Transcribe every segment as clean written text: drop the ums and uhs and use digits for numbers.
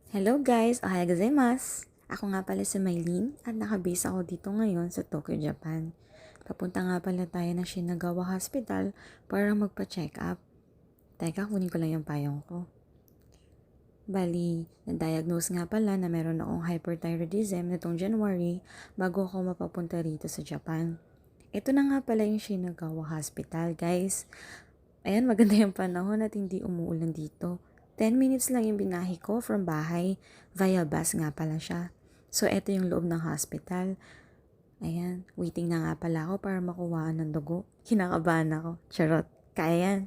Hello guys! Ohayou gozaimasu! Ako nga pala si Maylene at nakabase ako dito ngayon sa Tokyo, Japan. Papunta nga pala tayo ng Shinagawa Hospital para magpa-check up. Teka, kunin ko lang yung payong ko. Bali, na-diagnose nga pala na meron akong hyperthyroidism nitong January bago ako mapapunta rito sa Japan. Ito na nga pala yung Shinagawa Hospital, guys. Ayan, maganda yung panahon at hindi umuulan dito. 10 minutes lang yung binahe ko from bahay. Via bus nga pala siya. So, eto yung loob ng hospital. Ayan, waiting na nga pala ako para makuhaan ng dugo. Kinakabahan ako. Charot. Kaya yan.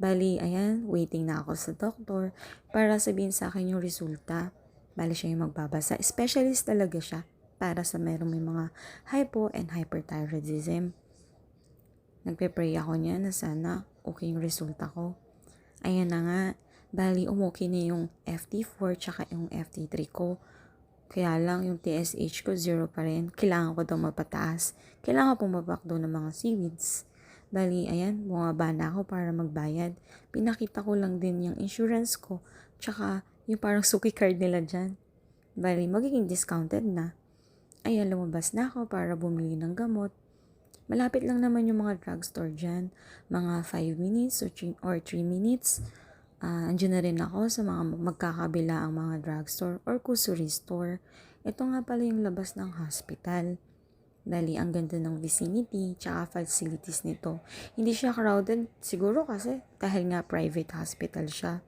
Bali, ayan, waiting na ako sa doktor para sabihin sa akin yung resulta. Bali siya yung magbabasa. Specialist talaga siya para sa merong may mga hypo and hyperthyroidism. Nagpe-pray ako niya na sana okay yung resulta ko. Ayan na nga. Bali, umokay na yung FT4 tsaka yung FT3 ko. Kaya lang yung TSH ko 0 pa rin. Kailangan ko daw mapataas. Kailangan pong mapakdo ng mga seaweeds. Bali, ayan, bumaba na ako para magbayad. Pinakita ko lang din yung insurance ko. Tsaka yung parang suki card nila dyan. Bali, magiging discounted na. Ayan, lumabas na ako para bumili ng gamot. Malapit lang naman yung mga drugstore dyan. Mga 5 minutes or 3 minutes. Andiyan na rin ako sa mga magkakabila ang mga drugstore or grocery store. Ito nga pala yung labas ng hospital. Dali, ang ganda ng vicinity tsaka facilities nito. Hindi siya crowded, siguro kasi dahil nga private hospital siya.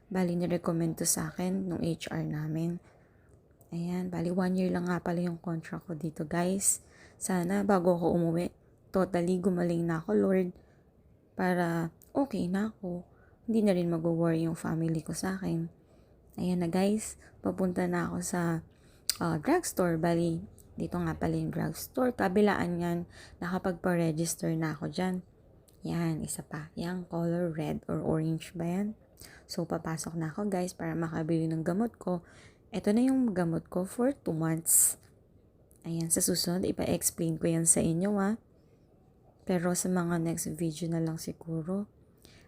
Bali, nirecommend to sa akin nung HR namin. Ayan, bali 1 year lang nga pala yung contract ko dito, guys. Sana bago ako umuwi, totally gumaling na ako, Lord. Para okay na ako. Hindi na rin mag-worry yung family ko sa akin. Ayan na guys, papunta na ako sa drugstore. Bali, dito nga pala yung drugstore. Kabilaan yan, nakapagpa-register na ako dyan. Yan, isa pa. Yang color red or orange ba yan? So, papasok na ako guys para makabili ng gamot ko. Ito na yung gamot ko for 2 months. Ayan, sa susunod, ipa-explain ko yan sa inyo Pero sa mga next video na lang siguro.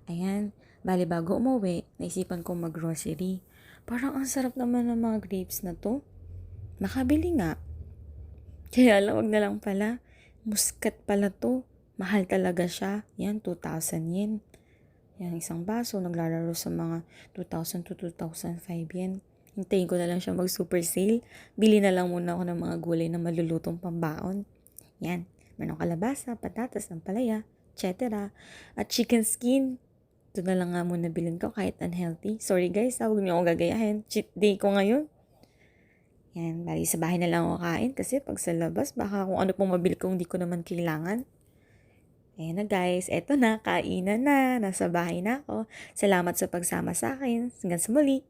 Ayan, bali bago umuwi, naisipan kong mag-grocery. Parang ang sarap naman ng mga grapes na to. Makabili nga. Kaya lang, wag na lang pala. Muscat pala to. Mahal talaga siya. Yan, 2,000 yen. Yan, isang baso. Naglalaro sa mga 2,000 to 2,005 yen. Hintayin ko na lang siya mag-super sale. Bili na lang muna ako ng mga gulay na malulutong pambaon. Yan, manong kalabasa, patatas, ampalaya, etc. At chicken skin. Ito na lang nga muna bilhin ko kahit unhealthy. Sorry guys, huwag niyo ako gagayahin. Cheat day ko ngayon. Yan, bali sa bahay na lang ako kain kasi pag sa labas, baka kung ano pong mabili ko hindi ko naman kailangan. Ayan na guys, eto na, kainan na. Nasa bahay na ako. Salamat sa pagsama sa akin. Hanggang sa muli.